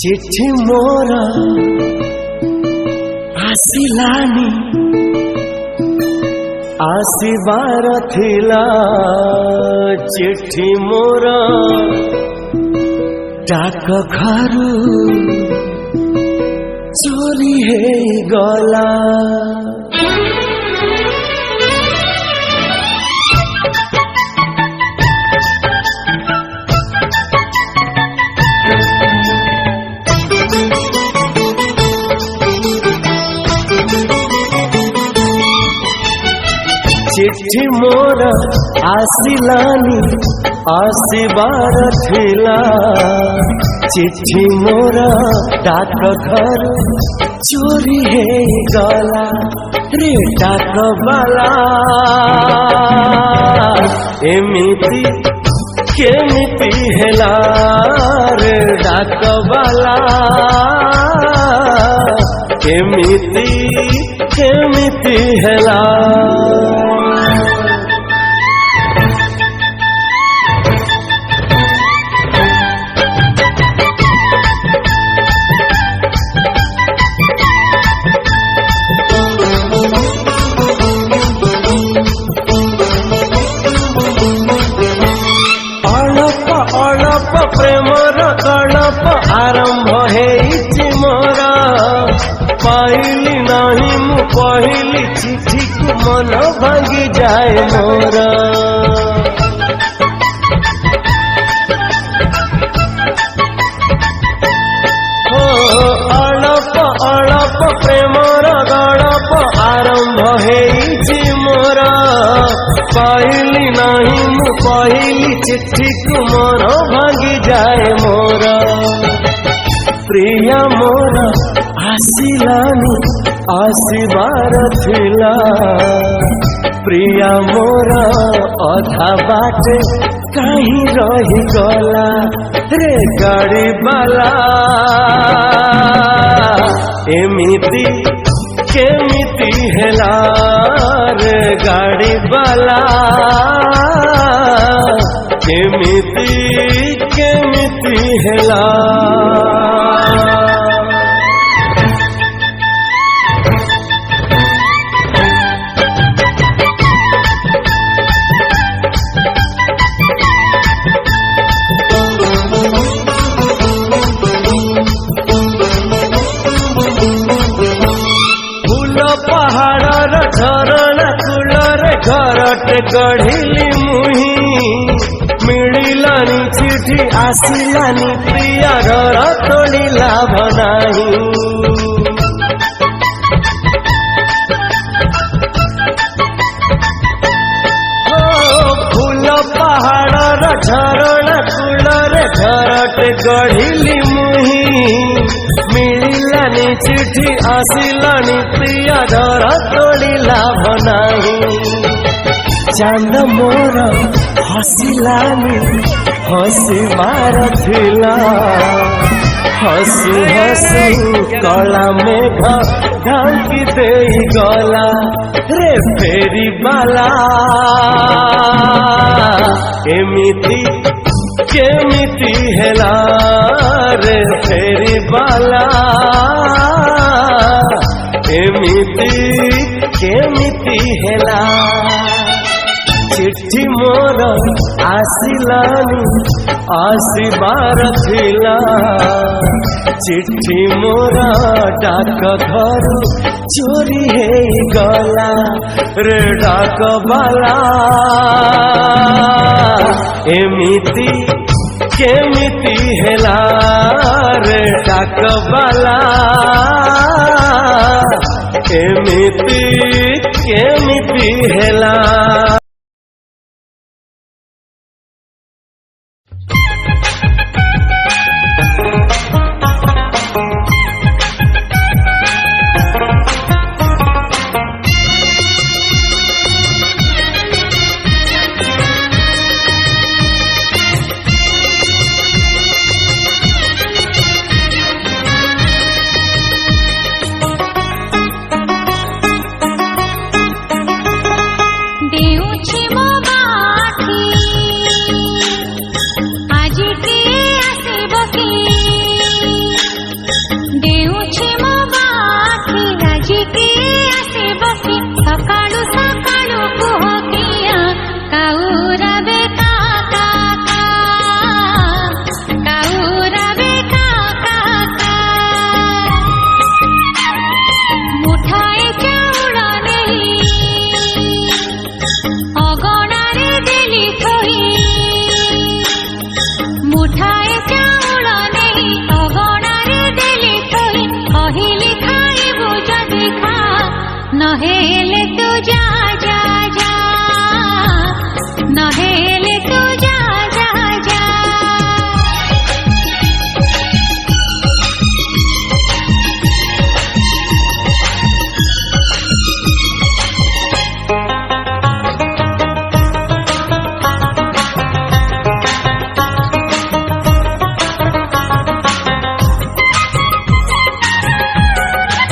चिट्ठी मोर आसिलानी आसिबार थिला चिट्ठी मोर डाक घरू चोरी है गला चिट्ठी मोर आसिलानी आसिबार थिला चिट्ठी मोर डाक घर चोरी है गला रे डाक बाला एमिति केमिति हेला रे डाक बाला केमिति केमिति हेला प्रेमर कणप आरंभ हेइछि मोर पाइली नहीं मु पहली चिट्ठी को मन भांगी जाए मोर अड़प अड़प प्रेमर गड़प आरंभ हेइछि मोर पाइली नहीं मु पहली चिट्ठी को मन भांगी जाए मोर प्रिया मोर आसिलानी आसिबार थिला प्रिया मोर अधा बाटे कहीं रही गला रे गाड़ी बाला एमिति केमिति हेला रे गाड़ी बाला केमिति केमिति हेला पहाड़ झरणा कूलर घरटे गढ़िली मुही मिलिलानी चिठी आसिलानी प्रिया घर तोड़ी लाभ नाही फूल पहाड़ झरणा कूलर घरटे गढ़िली मुही मिलिलानी चिठी आसिलानी प्रिया घर तोड़ी लाभ नाही चांद मोर हसिलानी हसिबार थिला हसु हसु कला मेघ ढांकी देई गला रे फेरी बाला एमिति केमिति हेला रे फेरी बाला एमिति केमिति हेला चिट्ठी मोर आसिलानी आसिबार थिला चिट्ठी मोर डाक घर चोरी है गला रे डाक बाला एमिति केमिति हेला रे डाक बाला एमिति केमिति हेला कहेले तू जा